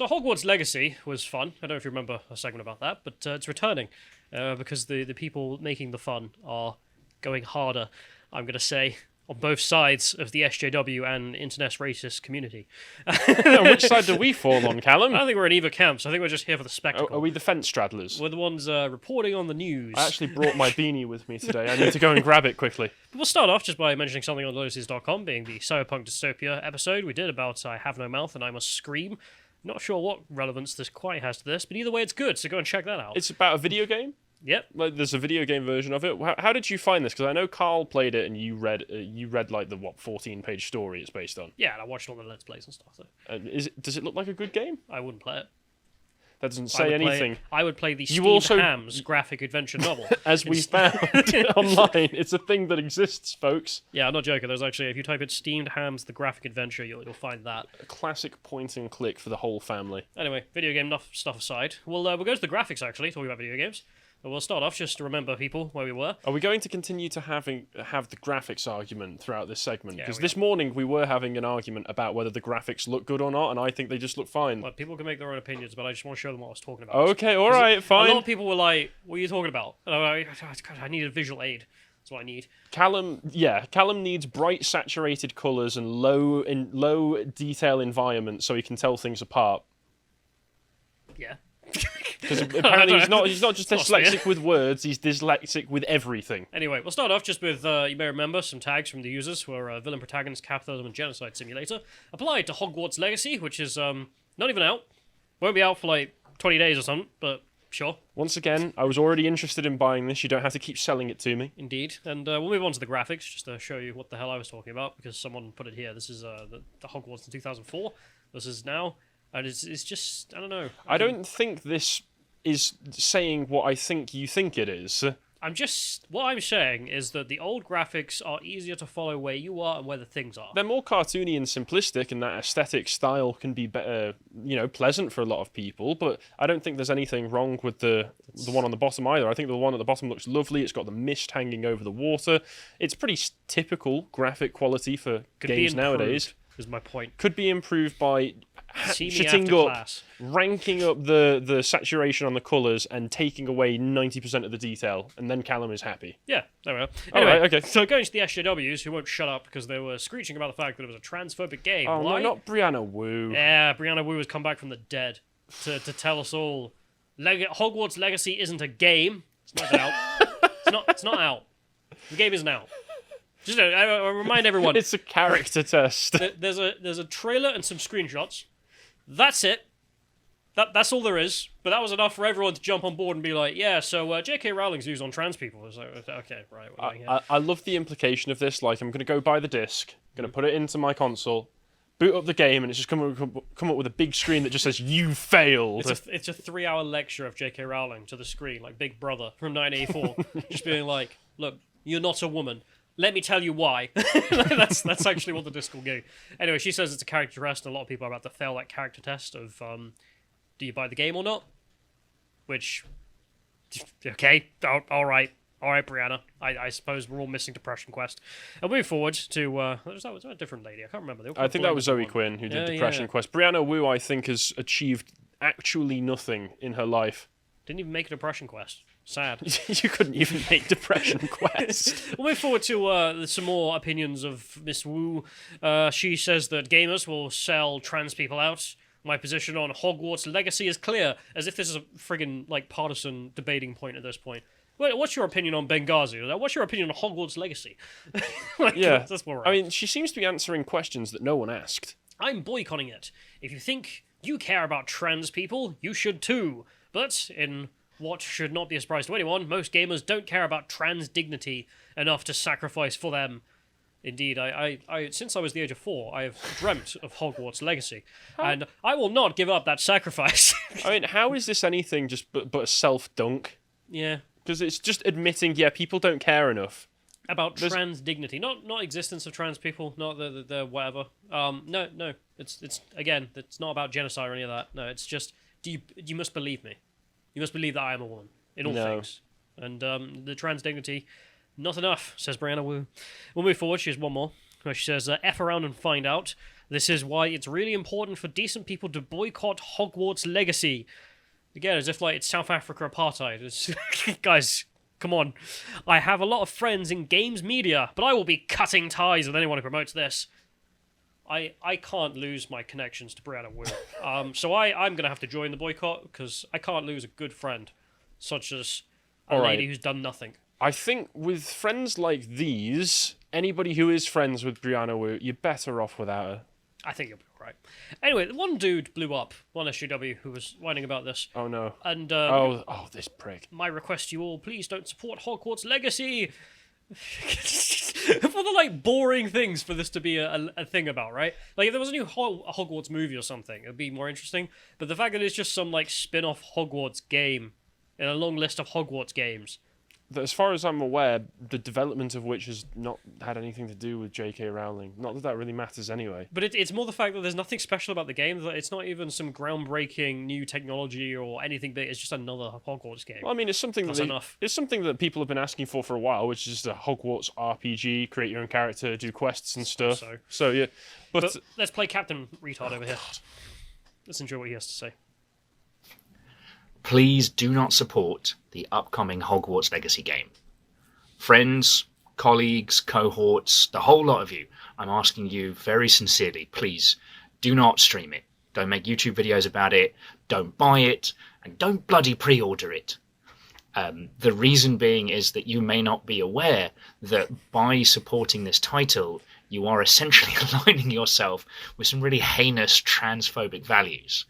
So Hogwarts Legacy was fun. I don't know if you remember a segment about that, but it's returning because the people making the fun are going harder, I'm going to say, on both sides of the SJW and internet racist community. Which side do we fall on, Callum? I don't think we're in either camp, so I think we're just here for the spectacle. Are we the fence straddlers? We're the ones reporting on the news. I actually brought my beanie with me today. I need to go and grab it quickly. But we'll start off just by mentioning something on Lotusescom, being the Cyberpunk Dystopia episode we did about I Have No Mouth and I Must Scream. Not sure what relevance this quite has to this, but either way it's good, so go and check that out. It's about a video game? Yep. Like, there's a video game version of it. How did you find this? Because I know Carl played it and you read like the 14-page story it's based on. Yeah, and I watched all the Let's Plays and stuff. So. Does it look like a good game? I wouldn't play it. That doesn't say anything. I would play the Steamed Hams graphic adventure novel. As we found online, it's a thing that exists, folks. Yeah, I'm not joking. There's actually, if you type in Steamed Hams the graphic adventure, you'll find that. A classic point and click for the whole family. Anyway, video game stuff aside, we'll go to the graphics actually, talking about video games. We'll start off just to remember people where we were. Are we going to continue to have the graphics argument throughout this segment? Yeah, Because this morning we were having an argument about whether the graphics look good or not, and I think they just look fine. Well, people can make their own opinions, but I just want to show them what I was talking about. Okay, all right, fine. A lot of people were like, "What are you talking about?" And I'm like, God, I need a visual aid. That's what I need. Callum needs bright, saturated colours and low detail environment so he can tell things apart. Yeah. Because apparently he's not just dyslexic with words, he's dyslexic with everything. Anyway, we'll start off just with, you may remember, some tags from the users who are Villain Protagonist Capitalism and Genocide Simulator, applied to Hogwarts Legacy, which is not even out. Won't be out for like 20 days or something, but sure. Once again, I was already interested in buying this, you don't have to keep selling it to me. Indeed, and we'll move on to the graphics, just to show you what the hell I was talking about, because someone put it here. This is the Hogwarts in 2004, this is now, and it's just, I don't know. I don't think this is saying what I think you think it is. What I'm saying is that the old graphics are easier to follow where you are and where the things are. They're more cartoony and simplistic, and that aesthetic style can be better, pleasant for a lot of people, but I don't think there's anything wrong with the one on the bottom either. I think the one at the bottom looks lovely. It's got the mist hanging over the water. It's pretty typical graphic quality for games nowadays. Is my point. Could be improved by ranking up the saturation on the colours and taking away 90% of the detail, and then Callum is happy. Yeah, there we go. Anyway, Alright, okay. So going to the SJWs, who won't shut up because they were screeching about the fact that it was a transphobic game. Oh, Why? no, not Brianna Wu. Yeah, Brianna Wu has come back from the dead to tell us all Hogwarts Legacy isn't a game. It's not out. It's not out. The game isn't out. Just I remind everyone. It's a character test. There's a trailer and some screenshots. That's it. That's all there is. But that was enough for everyone to jump on board and be like, yeah, so J.K. Rowling's views on trans people. I was like, okay, right. I love the implication of this. Like, I'm going to go buy the disc, going to put it into my console, boot up the game, and it's just come up with a big screen that just says, you failed. It's a 3-hour lecture of J.K. Rowling to the screen, like Big Brother from 1984. Just being like, look, you're not a woman. Let me tell you why. That's actually what the disc will do. Anyway, she says it's a character test, and a lot of people are about to fail that character test of, do you buy the game or not? Which, okay, all right, Brianna. I suppose we're all missing Depression Quest. And moving forward to, was that a different lady? I can't remember. I think that was Zoe Quinn who did Depression Quest. Brianna Wu, I think, has achieved actually nothing in her life. Didn't even make a Depression Quest. Sad. You couldn't even make Depression Quest. We'll move forward to some more opinions of Miss Wu. She says that gamers will sell trans people out. My position on Hogwarts Legacy is clear, as if this is a friggin' partisan debating point at this point. What's your opinion on Benghazi? What's your opinion on Hogwarts Legacy? That's where we're at. I mean, she seems to be answering questions that no one asked. I'm boycotting it. If you think you care about trans people, you should too. But in what should not be a surprise to anyone, most gamers don't care about trans dignity enough to sacrifice for them. Indeed, I since I was the age of 4, I have dreamt of Hogwarts Legacy, and I will not give up that sacrifice. I mean, how is this anything just but a self-dunk? Yeah. Because it's just admitting, people don't care enough. About trans dignity, not existence of trans people, not the whatever. No, it's again, it's not about genocide or any of that. No, it's just, you must believe me. You must believe that I am a woman in all things. And the trans dignity, not enough, says Brianna Wu. We'll move forward. She has one more, where she says, F around and find out. This is why it's really important for decent people to boycott Hogwarts Legacy. Again, as if like it's South Africa apartheid. Guys, come on. I have a lot of friends in games media, but I will be cutting ties with anyone who promotes this. I can't lose my connections to Brianna Wu. So I'm going to have to join the boycott because I can't lose a good friend, such as a lady who's done nothing. I think with friends like these, anybody who is friends with Brianna Wu, you're better off without her. I think you'll be all right. Anyway, one dude blew up, one SJW, who was whining about this. Oh, no. And this prick. my request to you all, please don't support Hogwarts Legacy. For the like boring things for this to be a thing about, right? Like if there was a new Hogwarts movie or something, it'd be more interesting. But the fact that it's just some like spin-off Hogwarts game in a long list of Hogwarts games. As far as I'm aware, the development of which has not had anything to do with J.K. Rowling. Not that that really matters anyway. But it's more the fact that there's nothing special about the game. That it's not even some groundbreaking new technology or anything big. It's just another Hogwarts game. Well, I mean, it's something it's something that people have been asking for a while, which is just a Hogwarts RPG, create your own character, do quests and stuff. So yeah. But let's play Captain Retard over here. Let's enjoy what he has to say. Please do not support the upcoming Hogwarts Legacy game. Friends, colleagues, cohorts, the whole lot of you, I'm asking you very sincerely, please do not stream it. Don't make YouTube videos about it, don't buy it, and don't bloody pre-order it. The reason being is that you may not be aware that by supporting this title, you are essentially aligning yourself with some really heinous transphobic values.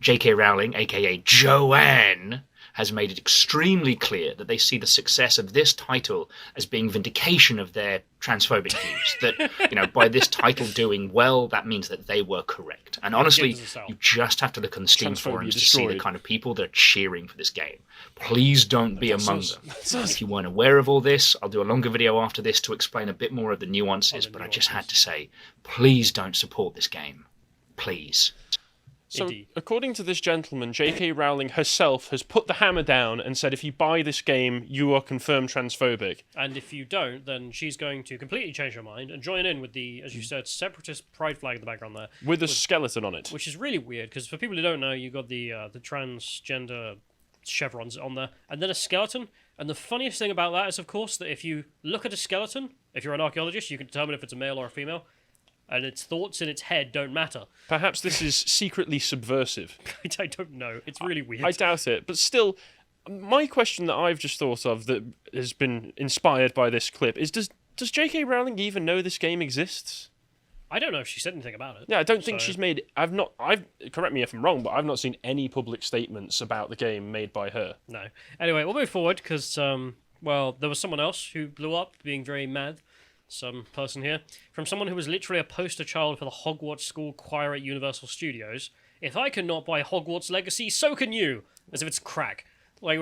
J.K. Rowling, aka Joanne, has made it extremely clear that they see the success of this title as being vindication of their transphobic views. That, by this title doing well, that means that they were correct. And honestly, you just have to look on the Steam forums to see the kind of people that are cheering for this game. Please don't be among them. If you weren't aware of all this, I'll do a longer video after this to explain a bit more of the nuances, but I just had to say, please don't support this game. Please. So, according to this gentleman, J.K. Rowling herself has put the hammer down and said, if you buy this game, you are confirmed transphobic. And if you don't, then she's going to completely change her mind and join in with the, as you said, separatist pride flag in the background there. With a skeleton on it. Which is really weird, because for people who don't know, you got the transgender chevrons on there, and then a skeleton. And the funniest thing about that is, of course, that if you look at a skeleton, if you're an archaeologist, you can determine if it's a male or a female. And its thoughts in its head don't matter. Perhaps this is secretly subversive. I don't know. It's really weird. I doubt it. But still, my question that I've just thought of that has been inspired by this clip is, does J.K. Rowling even know this game exists? I don't know if she said anything about it. Yeah, I don't think she's made... correct me if I'm wrong, but I've not seen any public statements about the game made by her. No. Anyway, we'll move forward, because, there was someone else who blew up, being very mad. Some person here, from someone who was literally a poster child for the Hogwarts School Choir at Universal Studios. If I cannot buy Hogwarts Legacy, so can you. As if it's crack. Like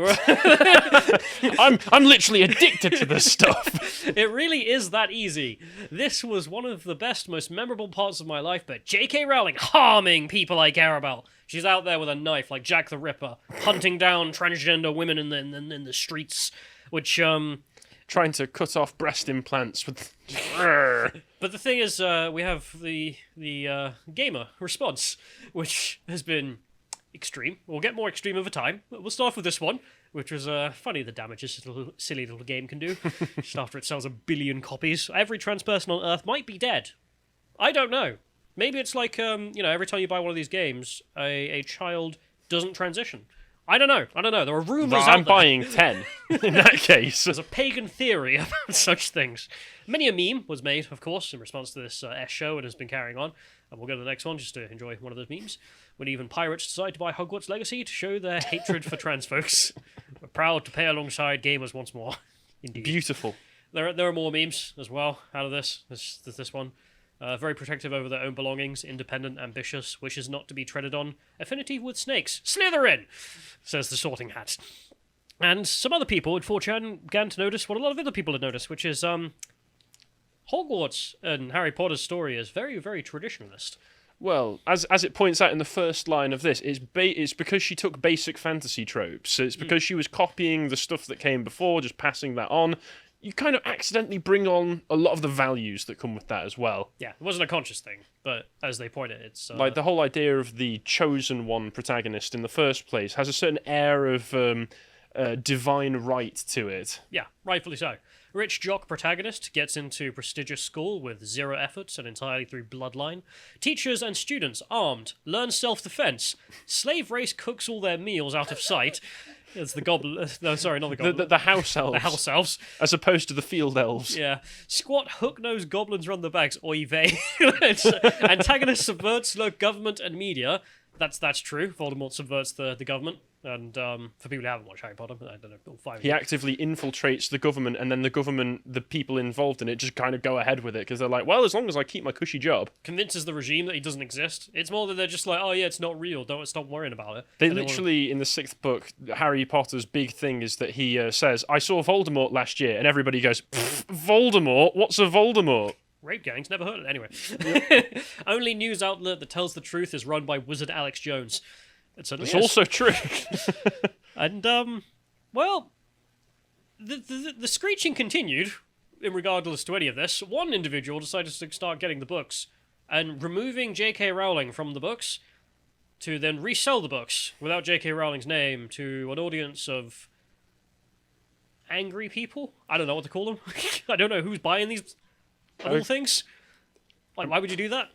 I'm literally addicted to this stuff. It really is that easy. This was one of the best, most memorable parts of my life, but J.K. Rowling harming people I care about. She's out there with a knife like Jack the Ripper, hunting down transgender women in the streets, which trying to cut off breast implants with... But the thing is, we have the gamer response, which has been extreme. We'll get more extreme over time. We'll start off with this one, which was funny the damage this silly little game can do. Just after it sells 1 billion copies. Every trans person on Earth might be dead. I don't know. Maybe it's like, every time you buy one of these games, a child doesn't transition. I don't know. There are rumours out there. I'm buying 10 in that case. There's a pagan theory about such things. Many a meme was made, of course, in response to this show and has been carrying on. And we'll go to the next one just to enjoy one of those memes. When even pirates decide to buy Hogwarts Legacy to show their hatred for trans folks. We're proud to pay alongside gamers once more. Indeed. Beautiful. There are more memes as well out of this. This one. Very protective over their own belongings, independent, ambitious, wishes not to be treaded on, affinity with snakes. Slytherin! Says the Sorting Hat. And some other people in 4chan began to notice what a lot of other people had noticed, which is Hogwarts and Harry Potter's story is very, very traditionalist. Well, as it points out in the first line of this, it's because she took basic fantasy tropes. So it's because she was copying the stuff that came before, just passing that on. you kind of accidentally bring on a lot of the values that come with that as well. Yeah, it wasn't a conscious thing, but as they point it, it's... Like, the whole idea of the chosen one protagonist in the first place has a certain air of divine right to it. Yeah, rightfully so. Rich jock protagonist gets into prestigious school with zero efforts and entirely through bloodline. Teachers and students armed, learn self-defense. Slave race cooks all their meals out of sight. It's the goblin... No, sorry, not the goblin. The house elves. The house elves. As opposed to the field elves. Yeah. Squat hook-nosed goblins run the bags. Oy vey. Antagonist subverts the government and media. That's true. Voldemort subverts the government. And for people who haven't watched Harry Potter, I don't know, all five. He actively infiltrates the government, and then the people involved in it, just kind of go ahead with it because they're like, well, as long as I keep my cushy job. Convinces the regime that he doesn't exist. It's more that they're just like, oh yeah, it's not real. Don't stop worrying about it. They literally, in the 6th book, Harry Potter's big thing is that he says, I saw Voldemort last year, and everybody goes, Voldemort? What's a Voldemort? Rape gangs, never heard of it. Anyway. Only news outlet that tells the truth is run by Wizard Alex Jones. It's also true. And, well, the screeching continued in regardless to any of this. One individual decided to start getting the books and removing J.K. Rowling from the books to then resell the books without J.K. Rowling's name to an audience of angry people. I don't know what to call them. I don't know who's buying these all things. Like, why would you do that?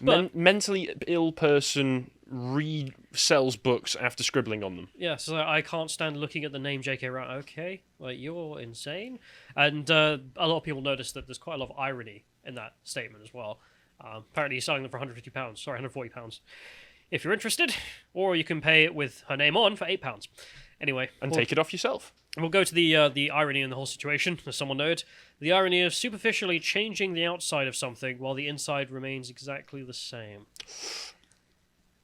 But mentally ill person resells books after scribbling on them. Yeah, so I can't stand looking at the name J.K. Rowling. Okay, like, you're insane. And a lot of people noticed that there's quite a lot of irony in that statement as well. Apparently he's selling them for £150. Sorry, £140. If you're interested, or you can pay it with her name on for £8. Anyway. And take it off yourself. We'll go to the irony in the whole situation, as someone noted. The irony of superficially changing the outside of something while the inside remains exactly the same.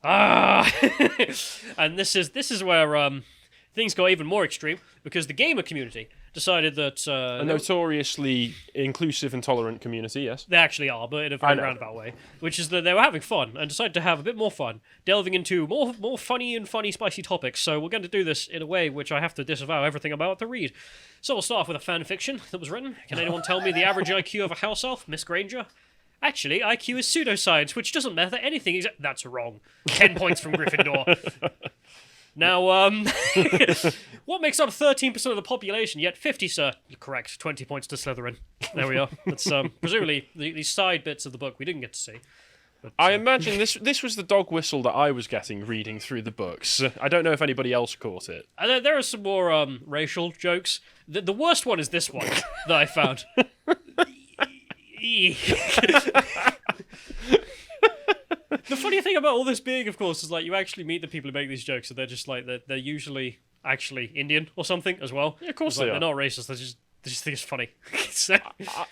And this is where things go even more extreme, because the gamer community decided that... a notoriously inclusive and tolerant community, yes. They actually are, but in a very roundabout way. Which is that they were having fun, and decided to have a bit more fun, delving into more funny, spicy topics. So we're going to do this in a way which I have to disavow everything I'm about to read. So we'll start off with a fan fiction that was written. Can anyone tell me the average IQ of a house elf, Miss Granger? Actually, IQ is pseudoscience, which doesn't matter anything except... That's wrong. 10 points from Gryffindor. Now, what makes up 13% of the population? Yet 50, sir. You're correct. 20 points to Slytherin. There we are. That's presumably the side bits of the book we didn't get to see. But, I imagine this was the dog whistle that I was getting reading through the books. I don't know if anybody else caught it. There are some more racial jokes. The worst one is this one that I found. The funny thing about all this being, of course, is like you actually meet the people who make these jokes, and they're just like they're usually actually Indian or something as well. Yeah, of course they are. They're not racist. They just think it's funny. So...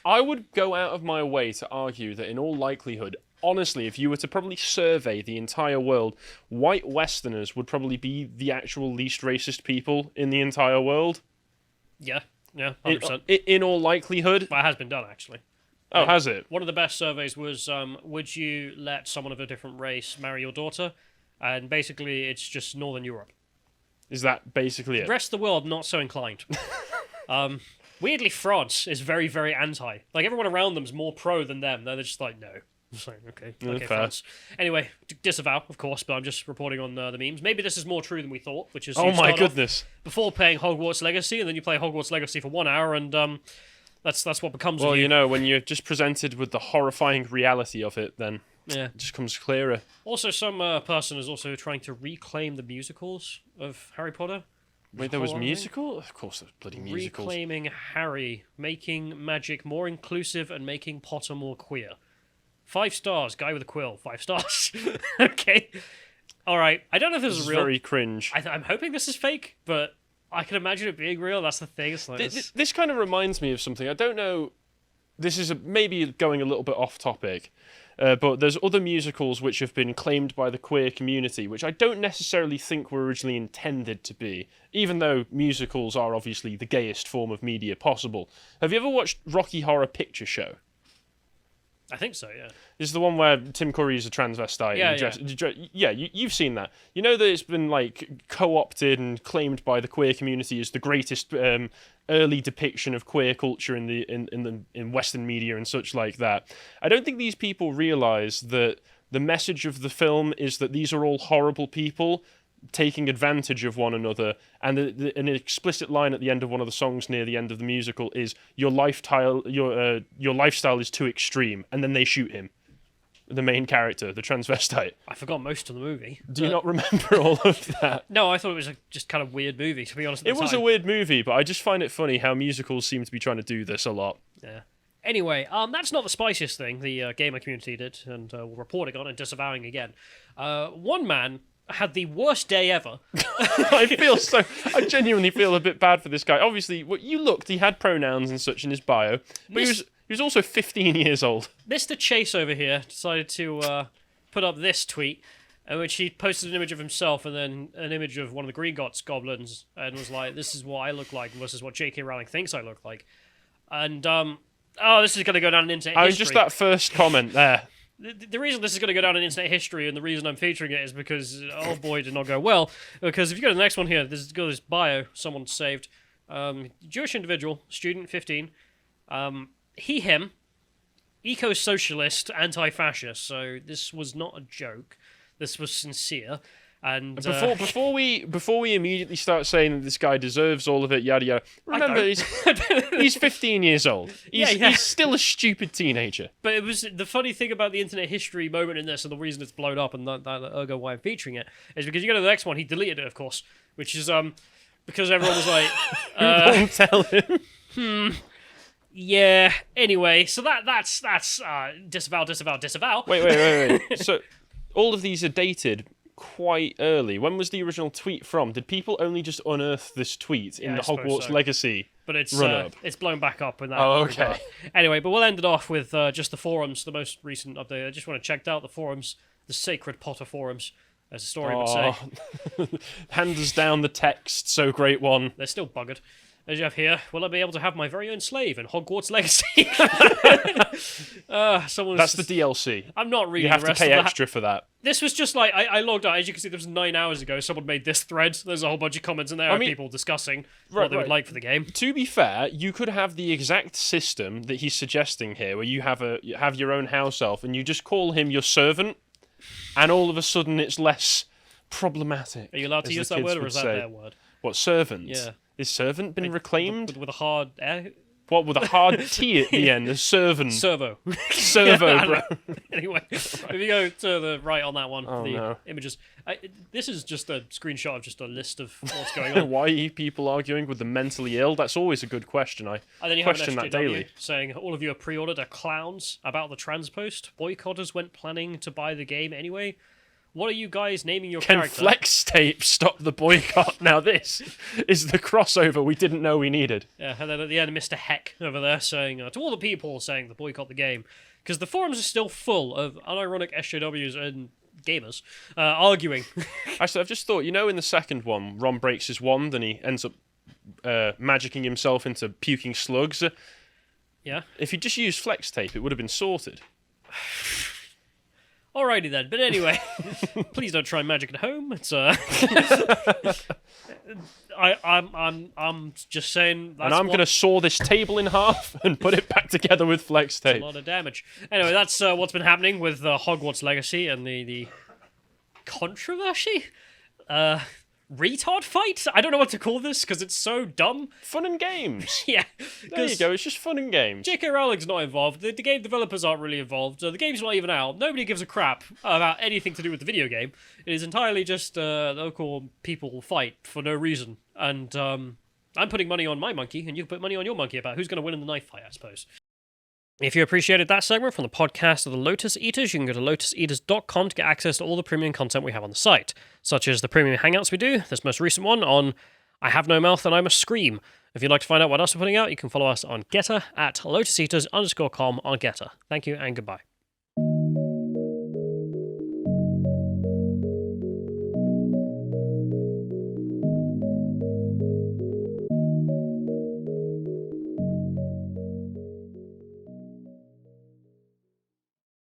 I would go out of my way to argue that in all likelihood, honestly, if you were to probably survey the entire world, white Westerners would probably be the actual least racist people in the entire world. Yeah, 100%. In all likelihood. But it has been done, actually. Oh, has it? One of the best surveys was, would you let someone of a different race marry your daughter? And basically, it's just Northern Europe. Is that basically it? The rest of the world, not so inclined. Weirdly, France is very, very anti. Like, everyone around them's more pro than them. They're just like, no. It's like, okay, fair. France. Anyway, disavow, of course, but I'm just reporting on the memes. Maybe this is more true than we thought, which is... Oh my goodness. Before playing Hogwarts Legacy, and then you play Hogwarts Legacy for 1 hour, and... That's what becomes of Well, you. you know, when you're just presented with the horrifying reality of it, then yeah. it just comes clearer. Also, some person is also trying to reclaim the musicals of Harry Potter. Wait, there was musical? Of course there's bloody musicals. Reclaiming Harry, making magic more inclusive and making Potter more queer. 5 stars, guy with a quill, 5 stars. Okay. All right. I don't know if this is real. Very cringe. I'm hoping this is fake, but... I can imagine it being real. That's the thing. It's like this kind of reminds me of something. I don't know. This is maybe going a little bit off topic, but there's other musicals which have been claimed by the queer community, which I don't necessarily think were originally intended to be, even though musicals are obviously the gayest form of media possible. Have you ever watched Rocky Horror Picture Show? I think so, yeah. Is the one where Tim Curry is a transvestite. Yeah, You've seen that. You know that it's been like co-opted and claimed by the queer community as the greatest early depiction of queer culture in Western media and such like that. I don't think these people realise that the message of the film is that these are all horrible people taking advantage of one another, and an explicit line at the end of one of the songs near the end of the musical is your lifestyle is too extreme, and then they shoot him, the main character, the transvestite. I forgot most of the movie. Do you not remember all of that? No, I thought it was a just kind of weird movie, to be honest. It was a weird movie, but I just find it funny how musicals seem to be trying to do this a lot. Yeah. Anyway, that's not the spiciest thing the gamer community did, and we're reporting on and disavowing again. One man had the worst day ever. I genuinely feel a bit bad for this guy. Obviously, you looked, he had pronouns and such in his bio, but he was also 15 years old. Mr. Chase over here decided to put up this tweet, in which he posted an image of himself and then an image of one of the Gringotts goblins, and was like, this is what I look like versus what J.K. Rowling thinks I look like. And, this is going to go down in internet history. Just that first comment there. The reason this is going to go down in internet history, and the reason I'm featuring it, is because, oh boy, did not go well. Because if you go to the next one here, there's got this bio someone saved. Jewish individual, student, 15. He, him, eco-socialist, anti-fascist. So this was not a joke. This was sincere. And before we immediately start saying that this guy deserves all of it, yada yada. Remember, he's 15 years old. He's still a stupid teenager. But it was the funny thing about the internet history moment in this, and the reason it's blown up, and that ergo why I'm featuring it, is because you go to the next one, he deleted it, of course, which is because everyone was like, won't tell him. Yeah. Anyway, so that's disavow. Wait. So all of these are dated quite early. When was the original tweet from? Did people only just unearth this tweet in the Hogwarts Legacy? But it's run-up? It's blown back up in that. Oh, okay. regard. Anyway, but we'll end it off with just the forums, the most recent update. I just want to check out the forums, the Sacred Potter forums, as the story would say. Hand us down the text, so great one. They're still buggered. As you have here, will I be able to have my very own slave in Hogwarts Legacy? That's the DLC. I'm not reading You have the rest to pay of that. extra for that. This was just like, I logged out. As you can see, this was 9 hours ago. Someone made this thread. There's a whole bunch of comments in there of people discussing what they would like for the game. To be fair, you could have the exact system that he's suggesting here, where you have your own house elf, and you just call him your servant, and all of a sudden it's less problematic. Are you allowed to use that word, or is that their word? What, servant? Yeah. Is servant been reclaimed? With a hard... What, with a hard T at the end? A servant. Servo. Servo, bro. Anyway, if you go to the right on that one, no. images. This is just a screenshot of just a list of what's going on. Why are people arguing with the mentally ill? That's always a good question. I question that daily. Saying, all of you are pre-ordered are clowns about the trans post. Boycotters went planning to buy the game anyway. What are you guys naming your character? Can Flex Tape stop the boycott? Now this is the crossover we didn't know we needed. Yeah, and then at the end, Mr. Heck over there saying, to all the people saying to boycott the game. Because the forums are still full of unironic SJWs and gamers arguing. Actually, I've just thought, in the second one, Ron breaks his wand and he ends up magicking himself into puking slugs. Yeah. If he'd just used Flex Tape, it would have been sorted. Alrighty then, but anyway, please don't try magic at home. It's I'm just saying. And I'm going to saw this table in half and put it back together with Flex Tape. A lot of damage. Anyway, that's what's been happening with Hogwarts Legacy and the controversy. Retard fight? I don't know what to call this because it's so dumb. Fun and games. Yeah. There you go, it's just fun and games. J.K. Rowling's not involved. The game developers aren't really involved. The game's not even out. Nobody gives a crap about anything to do with the video game. It is entirely just local people fight for no reason. And I'm putting money on my monkey, and you can put money on your monkey about who's going to win in the knife fight, I suppose. If you appreciated that segment from the podcast of the Lotus Eaters, you can go to lotuseaters.com to get access to all the premium content we have on the site, such as the premium hangouts we do, this most recent one on I Have No Mouth and I Must Scream. If you'd like to find out what else we're putting out, you can follow us on Getter at lotuseaters_com on Getter. Thank you and goodbye.